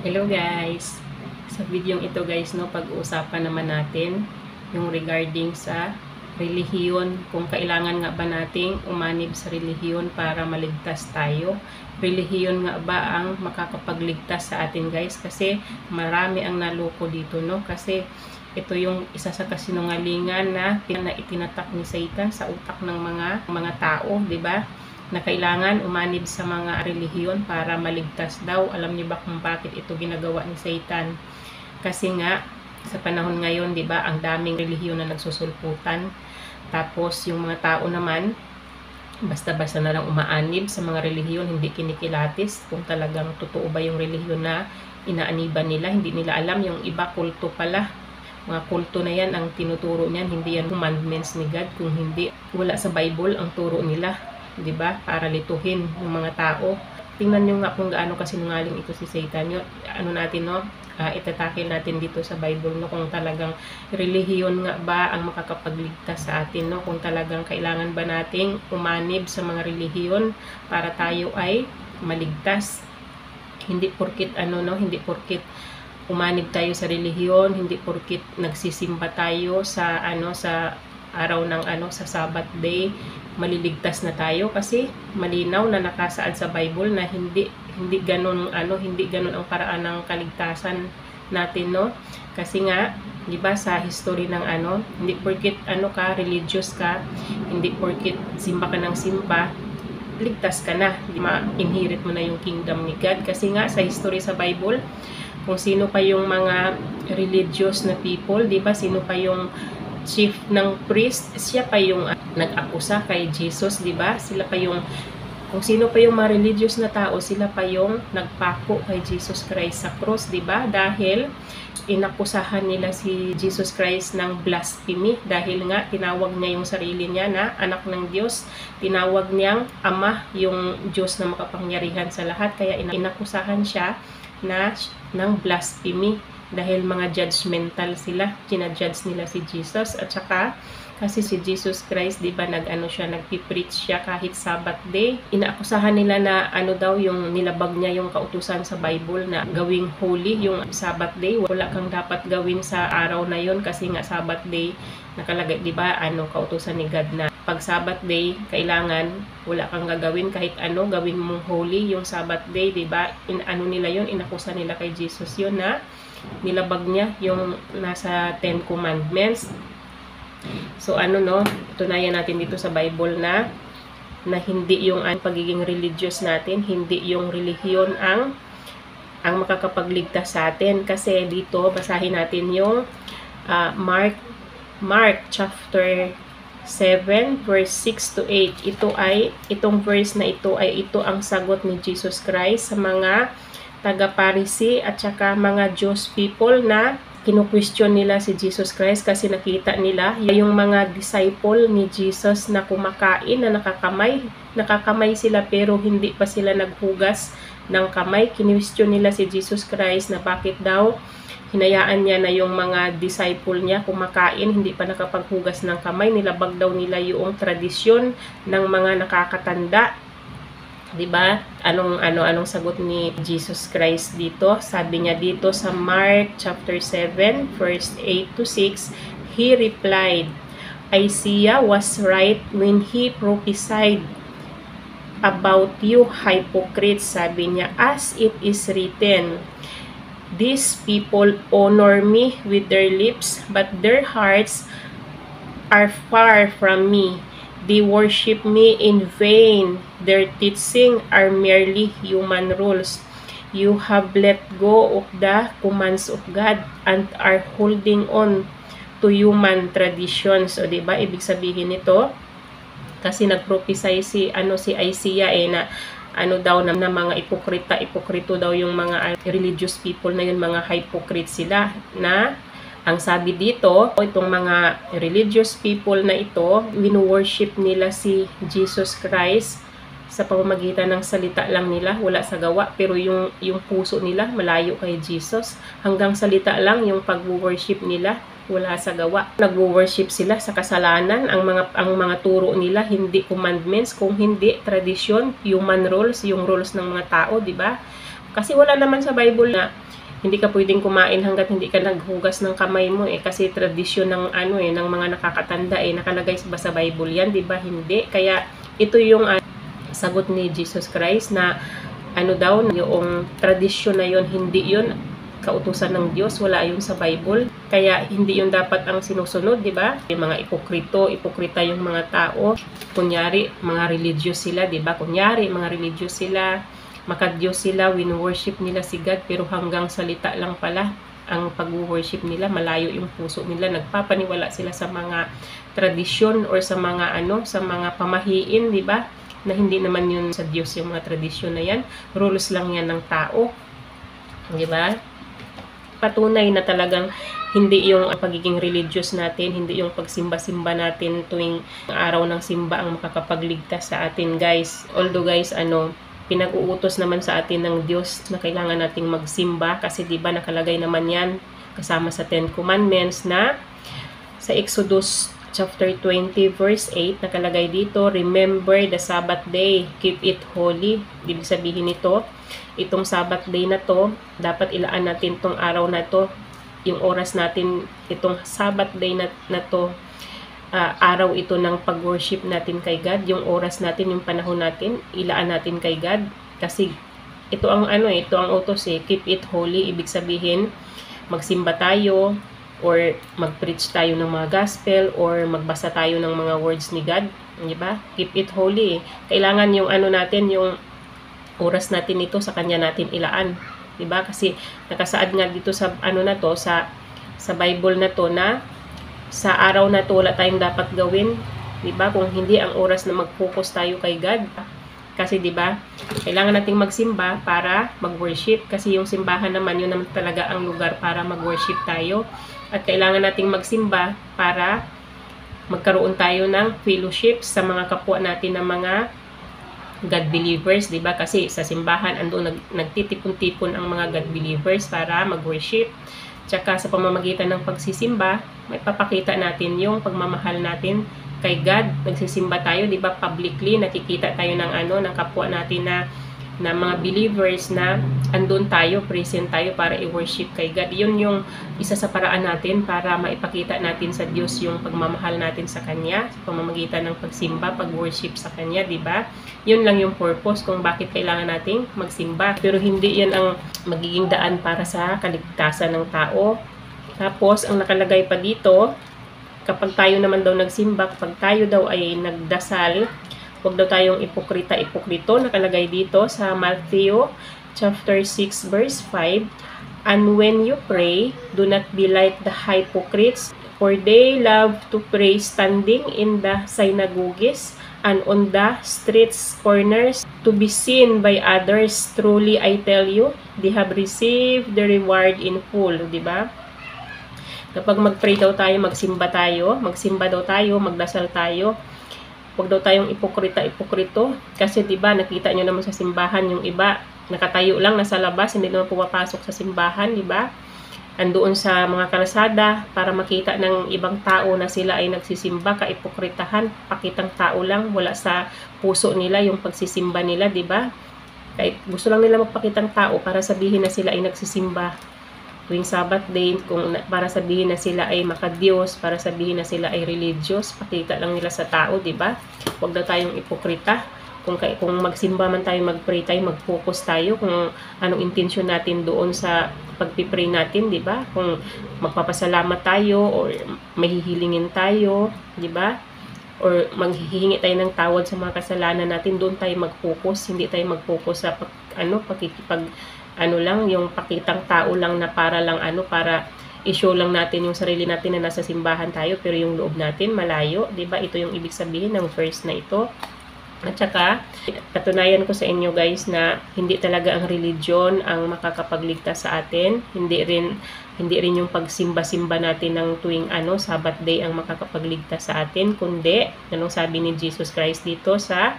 Hello guys! Sa video ito guys, no, pag-uusapan naman natin yung regarding sa relihiyon. Kung kailangan nga ba nating umanib sa relihiyon para maligtas tayo. Relihiyon nga ba ang makakapagligtas sa atin guys? Kasi marami ang naloko dito, no? Kasi ito yung isa sa kasinungalingan na itinatak ni Satan sa utak ng mga tao, di ba? Na kailangan umanib sa mga relihiyon para maligtas daw. Alam niyo ba kung bakit ito ginagawa ni Satan? Kasi nga, sa panahon ngayon, di ba, ang daming relihiyon na nagsusulputan. Tapos, yung mga tao naman, basta-basta na lang umaanib sa mga relihiyon, hindi kinikilatis kung talagang totoo ba yung relihiyon na inaaniban nila. Hindi nila alam, yung iba kulto pala. Mga kulto na yan, ang tinuturo niyan, hindi yan commandments ni God. Kung hindi, wala sa Bible ang turo nila. 'Di ba? Para lituhin yung mga tao. Tingnan niyo nga kung gaano kasinungaling ito si Satan. Yung ano natin, no? Itatakil natin dito sa Bible, no, kung talagang relihiyon nga ba ang makakapagligtas sa atin, no? Kung talagang kailangan ba nating umanib sa mga relihiyon para tayo ay maligtas. Hindi porkit hindi porkit umanib tayo sa relihiyon, hindi porkit nagsisimba tayo sa sa araw ng sa Sabbath day, maliligtas na tayo, kasi malinaw na nakasaad sa Bible na hindi ganoon ang paraan ng kaligtasan natin, no? Kasi nga, 'di ba, sa history ng hindi porket ka religious ka, hindi porket simba ka ng simba, ligtas ka na, ma-inherit mo na yung kingdom ni God. Kasi nga sa history sa Bible, kung sino pa yung mga religious na people, 'di ba, sino pa yung chief ng priest, siya pa yung nag-akusa kay Jesus, di ba? Sila pa yung, kung sino pa yung mga religious na tao, sila pa yung nagpako kay Jesus Christ sa cross, di ba? Dahil inakusahan nila si Jesus Christ ng blasphemy, dahil nga tinawag niya yung sarili niya na anak ng Diyos, tinawag niyang ama yung Diyos na makapangyarihan sa lahat, kaya inakusahan siya ng blasphemy. Dahil mga judgmental sila, ginajudge nila si Jesus. At saka, kasi si Jesus Christ, di ba, nagpipreach siya kahit Sabbath day. Inaakusahan nila na daw yung nilabag niya yung kautusan sa Bible na gawing holy yung Sabbath day. Wala kang dapat gawin sa araw na yon, kasi nga Sabbath day nakalagay, di ba, kautusan ni God na pag Sabbath day, kailangan wala kang gagawin kahit gawin mong holy yung Sabbath day, di ba? Nila yon, inakusa nila kay Jesus yon na nilabag niya yung nasa 10 commandments. So tunayan natin dito sa Bible na hindi yung pagiging religious natin, hindi yung relihiyon ang makakapagligtas sa atin. Kasi dito basahin natin yung Mark chapter 7 verse 6 to 8. Itong verse na ito ang sagot ni Jesus Christ sa mga taga-Pharisee at saka mga Jewish people na kinu-question nila si Jesus Christ, kasi nakita nila yung mga disciple ni Jesus na kumakain, na nakakamay sila pero hindi pa sila naghugas ng kamay. Kinu-question nila si Jesus Christ na bakit daw hinayaan niya na yung mga disciple niya kumakain, hindi pa nakapaghugas ng kamay. Nilabag daw nila yung tradisyon ng mga nakakatanda. Diba? Anong sagot ni Jesus Christ dito? Sabi niya dito sa Mark chapter 7 verse 8 to 6, he replied, Isaiah was right when he prophesied about you hypocrites. Sabi niya, as it is written, these people honor me with their lips, but their hearts are far from me. They worship me in vain. Their teaching are merely human rules. You have let go of the commands of God and are holding on to human traditions. O diba, ibig sabihin nito, kasi nagprophesy si Isaiah na daw na mga ipokrito daw yung mga religious people na yun, mga hypocrite sila, na ang sabi dito, itong mga religious people na ito, wino-worship nila si Jesus Christ sa pamamagitan ng salita lang nila, wala sa gawa, pero yung puso nila malayo kay Jesus. Hanggang salita lang yung pag-worship nila, wala sa gawa. Nag-worship sila sa kasalanan. Ang mga turo nila hindi commandments, kung hindi tradisyon, human rules, yung rules ng mga tao, di ba? Kasi wala naman sa Bible na hindi ka pwedeng kumain hanggat hindi ka naghugas ng kamay mo kasi tradisyon ng ng mga nakakatanda nakalagay ba sa Bible yan, 'di ba? Hindi. Kaya ito yung sagot ni Jesus Christ na daw yung tradisyon na yon, hindi yon kautusan ng Diyos, wala yun sa Bible. Kaya hindi yun dapat ang sinusunod, 'di ba? Yung mga ipokrita yung mga tao. Kunyari, mga religious sila, 'di ba? Kunyari, mga religious sila, maka-Diyos sila, win-worship nila si God, pero hanggang salita lang pala ang pag-worship nila, malayo yung puso nila, nagpapaniwala sila sa mga tradisyon or sa mga sa mga pamahiin, 'di ba? Na hindi naman yun sa Diyos yung mga tradisyon na yan. Rules lang yan ng tao. 'Di ba? Patunay na talagang hindi yung pagiging religious natin, hindi yung pagsimba-simba natin tuwing araw ng simba ang makakapagligtas sa atin, guys. Although guys, pinag-uutos naman sa atin ng Diyos na kailangan nating magsimba kasi 'di ba nakalagay naman 'yan kasama sa 10 Commandments na sa Exodus chapter 20 verse 8 nakalagay dito, remember the Sabbath day, keep it holy. Ibig sabihin nito, itong Sabbath day na to, dapat ilaan natin tong araw na to, yung oras natin, itong Sabbath day na to, araw ito ng pag-worship natin kay God, yung oras natin, yung panahon natin, ilaan natin kay God. Kasi ito ang ito ang utos keep it holy. Ibig sabihin, magsimba tayo, or mag-preach tayo ng mga gospel, or magbasa tayo ng mga words ni God, di ba? Keep it holy. Kailangan yung natin, yung oras natin ito sa kanya natin ilaan, di ba? Kasi nakasaad nga dito sa na to, sa Bible na to, na sa araw na to wala tayong dapat gawin, di ba? Kung hindi ang oras na mag-focus tayo kay God. Kasi 'di ba? Kailangan nating magsimba para mag-worship kasi yung simbahan naman yun naman talaga ang lugar para mag-worship tayo. At kailangan nating magsimba para magkaroon tayo ng fellowship sa mga kapwa natin na mga God believers, 'di ba? Kasi sa simbahan andoon nagtitipon-tipon ang mga God believers para mag-worship. Tsaka sa pamamagitan ng pagsisimba, may papakita natin yung pagmamahal natin kay God. Nagsisimba tayo, 'di ba? Publicly nakikita tayo ng ng kapwa natin na mga believers na andun tayo, present tayo para i-worship kay God. Yun yung isa sa paraan natin para maipakita natin sa Diyos yung pagmamahal natin sa Kanya sa pamamagitan ng pagsimba, pag-worship sa Kanya, 'di ba? Yun lang yung purpose kung bakit kailangan nating magsimba. Pero hindi yan ang magiging daan para sa kaligtasan ng tao. Tapos ang nakalagay pa dito, kapag tayo naman daw nagsimba, kapag tayo daw ay nagdasal, huwag daw tayong ipokrito. Nakalagay dito sa Matthew chapter 6 verse 5. And when you pray, do not be like the hypocrites, for they love to pray standing in the synagogues and on the streets corners to be seen by others. Truly I tell you, they have received the reward in full, di ba? Kapag mag-pray daw tayo, magsimba daw tayo, magdasal tayo, huwag daw tayong ipokrito. Kasi 'di ba, nakita nyo naman sa simbahan yung iba, nakatayo lang nasa labas, hindi naman pumapasok sa simbahan, 'di ba? Andoon sa mga kalsada para makita ng ibang tao na sila ay nagsisimba, kaipokritahan, pakitang tao lang, wala sa puso nila yung pagsisimba nila, 'di ba? Kahit gusto lang nila magpakitang tao para sabihin na sila ay nagsisimba tuwing Sabbath day, para sabihin na sila ay makadiyos, para sabihin na sila ay religious, pakita lang nila sa tao, 'di ba? Huwag daw tayong ipokrita. Kung magsimba man tayo, mag-pray tayo, mag-focus tayo kung anong intensyon natin doon sa pagpipray natin, 'di ba? Kung magpapasalamat tayo or mahihilingin tayo, 'di ba? Or maghihingi tayo ng tawad sa mga kasalanan natin, doon tayo mag-focus, hindi tayo mag-focus sa pakikipag lang, yung pakitang tao lang na para lang para i-show lang natin yung sarili natin na nasa simbahan tayo pero yung loob natin malayo, 'di ba? Ito yung ibig sabihin ng verse na ito. At saka patunayan ko sa inyo guys na hindi talaga ang religion ang makakapagligtas sa atin. Hindi rin yung pagsimba-simba natin ng tuwing Sabbath day ang makakapagligtas sa atin, kundi anong sabi ni Jesus Christ dito sa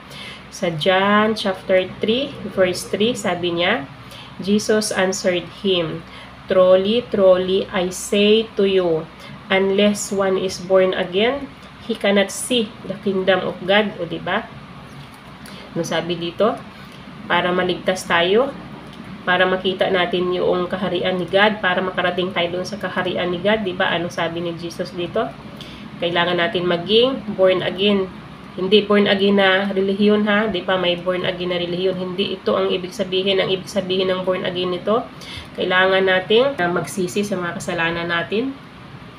John chapter 3 verse 3, sabi niya, Jesus answered him, truly, truly, I say to you, unless one is born again, he cannot see the kingdom of God. O diba? Ano sabi dito? Para maligtas tayo, para makita natin yung kaharian ni God, para makarating tayo doon sa kaharian ni God, di ba? Ano sabi ni Jesus dito? Kailangan natin maging born again. Hindi born again na relihiyon ha, di ba? May born again na relihiyon. Hindi ito ang ibig sabihin. Ang ibig sabihin ng born again nito, kailangan natin magsisi sa mga kasalanan natin.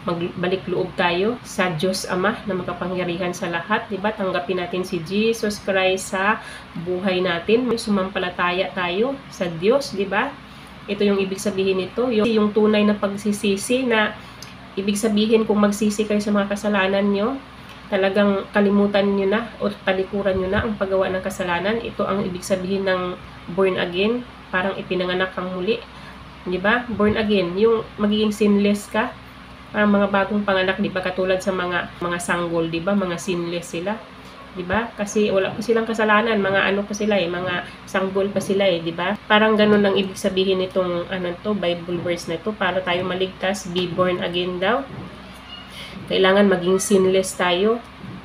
Magbalik loob tayo sa Diyos Ama na makapangyarihan sa lahat, di ba? Tanggapin natin si Jesus Christ sa buhay natin. Sumampalataya tayo sa Diyos, di ba? Ito yung ibig sabihin nito, yung tunay na pagsisisi na ibig sabihin kung magsisi kayo sa mga kasalanan nyo, talagang kalimutan nyo na o talikuran nyo na ang paggawa ng kasalanan. Ito ang ibig sabihin ng born again, parang ipinanganak kang muli, di ba? Born again, yung magiging sinless ka. Mga bagong panganak, di ba, katulad sa mga sanggol, di ba, mga sinless sila, di ba, kasi wala pa silang kasalanan, mga ano pa sila mga sanggol pa sila di ba, parang ganun ang ibig sabihin nitong Bible verse na ito, para tayo maligtas, be born again daw, kailangan maging sinless tayo,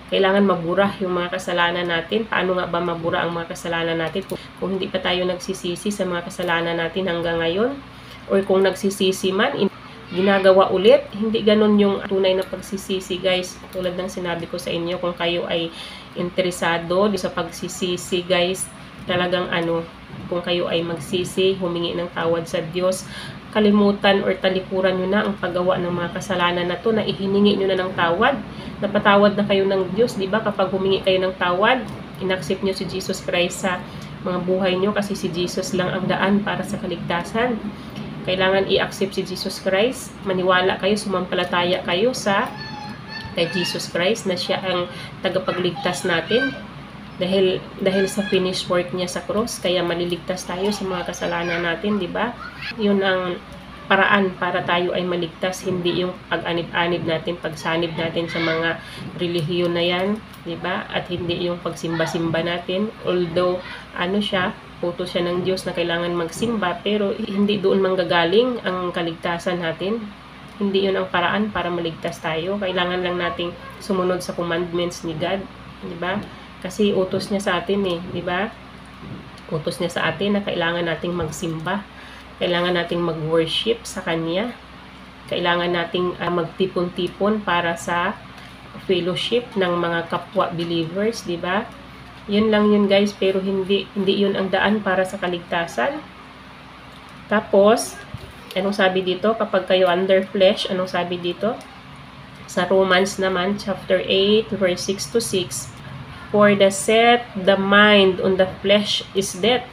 kailangan mabura yung mga kasalanan natin. Paano nga ba mabura ang mga kasalanan natin kung hindi pa tayo nagsisisi sa mga kasalanan natin hanggang ngayon, or kung nagsisisi man, ginagawa ulit, hindi ganun yung tunay na pagsisisi, guys. Tulad ng sinabi ko sa inyo, kung kayo ay interesado sa pagsisisi, guys, talagang kung kayo ay magsisi, humingi ng tawad sa Diyos, kalimutan or talikuran nyo na ang paggawa ng mga kasalanan na to, na ihiningi nyo na ng tawad, napatawad na kayo ng Diyos, di ba? Kapag humingi kayo ng tawad, inaccept nyo si Jesus Christ sa mga buhay nyo, kasi si Jesus lang ang daan para sa kaligtasan. Kailangan i-accept si Jesus Christ. Maniwala kayo, sumampalataya kayo kay Jesus Christ na siya ang tagapagligtas natin. Dahil sa finished work niya sa cross, kaya maliligtas tayo sa mga kasalanan natin, di ba? Yun ang paraan para tayo ay maligtas, hindi yung pag-anib-anib natin, pagsanib natin sa mga relihiyon na yan, di ba? At hindi yung pagsimba-simba natin. Although, utos siya ng Diyos na kailangan magsimba, pero hindi doon manggagaling ang kaligtasan natin. Hindi yun ang paraan para maligtas tayo. Kailangan lang nating sumunod sa commandments ni God, di ba? Kasi utos niya sa atin di ba? Utos niya sa atin na kailangan nating magsimba. Kailangan nating mag-worship sa Kanya. Kailangan nating magtipon-tipon para sa fellowship ng mga kapwa believers, di ba? Yun lang yun, guys, pero hindi yun ang daan para sa kaligtasan. Tapos, anong sabi dito? Kapag kayo under flesh, anong sabi dito? Sa Romans naman, chapter 8, verse 6 to 6, for the set the mind on the flesh is death,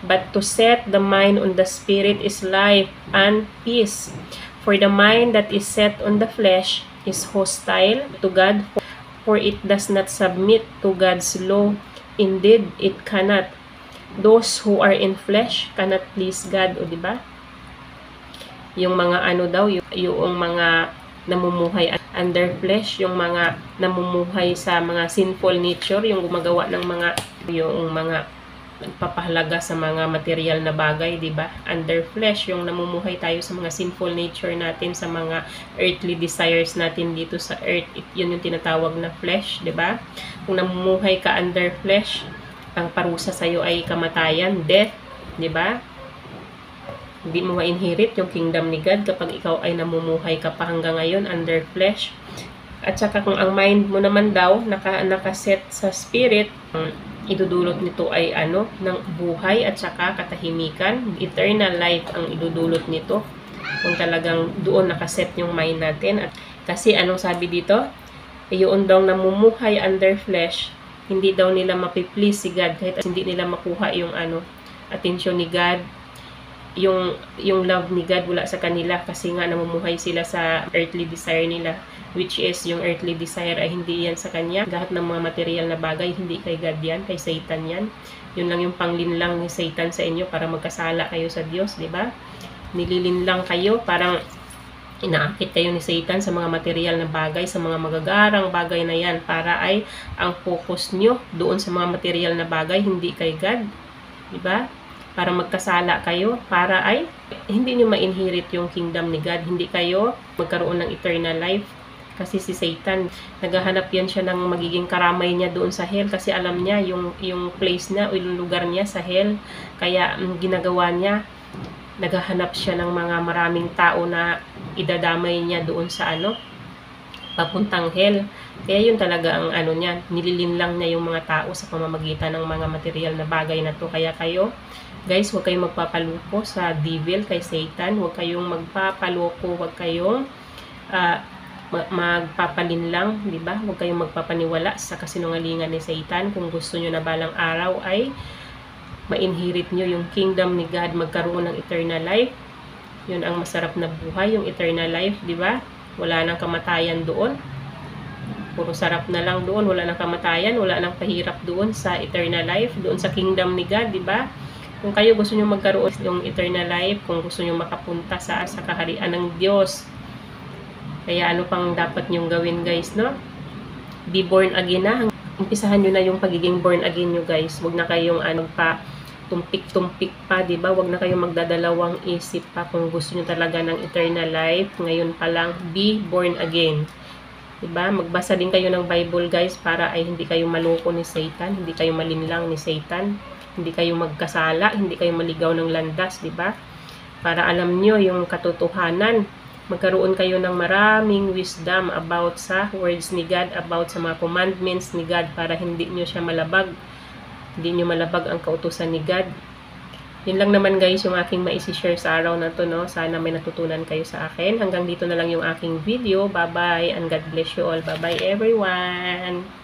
but to set the mind on the spirit is life and peace. For the mind that is set on the flesh is hostile to God, for it does not submit to God's law. Indeed, it cannot. Those who are in flesh cannot please God. O diba? Yung mga yung mga namumuhay under flesh, yung mga namumuhay sa mga sinful nature, yung gumagawa ng yung mga nagpapahalaga sa mga material na bagay, di ba? Under flesh, yung namumuhay tayo sa mga sinful nature natin, sa mga earthly desires natin dito sa earth. Yun yung tinatawag na flesh, di ba? Kung namumuhay ka under flesh, ang parusa sa'yo ay kamatayan, death, di ba? Hindi mo ma-inherit yung kingdom ni God kapag ikaw ay namumuhay ka pa hanggang ngayon under flesh. At saka kung ang mind mo naman daw nakaset sa spirit, idudulot nito ay ng buhay at saka katahimikan, eternal life ang idudulot nito kung talagang doon nakaset yung mind natin. At kasi anong sabi dito? Yung daw namumuhay under flesh, hindi daw nila mapiplease si God kahit hindi nila makuha yung attention ni God, yung love ni God wala sa kanila, kasi nga namumuhay sila sa earthly desire nila, which is yung earthly desire ay hindi yan sa Kanya. Lahat ng mga material na bagay, hindi kay God yan, kay Satan yan. Yun lang yung panglinlang ni Satan sa inyo para magkasala kayo sa Diyos, di ba? Nililinlang kayo, parang inaakit kayo ni Satan sa mga material na bagay, sa mga magagarang bagay na yan, para ay ang focus nyo doon sa mga material na bagay, hindi kay God, di ba? Para magkasala kayo, para ay hindi nyo ma-inherit yung kingdom ni God, hindi kayo magkaroon ng eternal life. Kasi si Satan, naghahanap yan siya ng magiging karamay niya doon sa hell kasi alam niya yung place niya o yung lugar niya sa hell. Kaya ginagawa niya, naghahanap siya ng mga maraming tao na idadamay niya doon sa papuntang hell. Kaya yun talaga ang niya, nililinlang niya yung mga tao sa pamamagitan ng mga material na bagay na to. Kaya kayo, guys, huwag kayong magpapaloko sa devil, kay Satan. Huwag kayong magpapaloko, huwag kayong magpapalinlang, di ba? Huwag kayong magpapaniwala sa kasinungalingan ni Satan. Kung gusto nyo na balang araw ay ma-inherit nyo yung kingdom ni God, magkaroon ng eternal life. Yun ang masarap na buhay, yung eternal life, di ba? Wala nang kamatayan doon. Puro sarap na lang doon, wala nang kamatayan, wala nang pahirap doon sa eternal life, doon sa kingdom ni God, di ba? Kung kayo gusto nyo magkaroon ng eternal life, kung gusto nyo makapunta sa kaharian ng Diyos, kaya ano pang dapat nyong gawin, guys, no? Be born again na. Umpisahan nyo na yung pagiging born again nyo, guys. Huwag na kayong pa tumpik-tumpik pa, di ba? Huwag na kayong magdadalawang isip pa kung gusto nyo talaga ng eternal life. Ngayon pa lang, be born again. Di ba? Magbasa din kayo ng Bible, guys, para ay hindi kayo maloko ni Satan, hindi kayo malinlang ni Satan, hindi kayo magkasala, hindi kayo maligaw ng landas, di ba? Para alam nyo yung katotohanan. Magkaroon kayo ng maraming wisdom about sa words ni God, about sa mga commandments ni God, para hindi nyo siya malabag. Hindi nyo malabag ang kautusan ni God. Yun lang naman, guys, yung aking maisi-share sa araw na to, no? Sana may natutunan kayo sa akin. Hanggang dito na lang yung aking video. Bye-bye and God bless you all. Bye-bye everyone!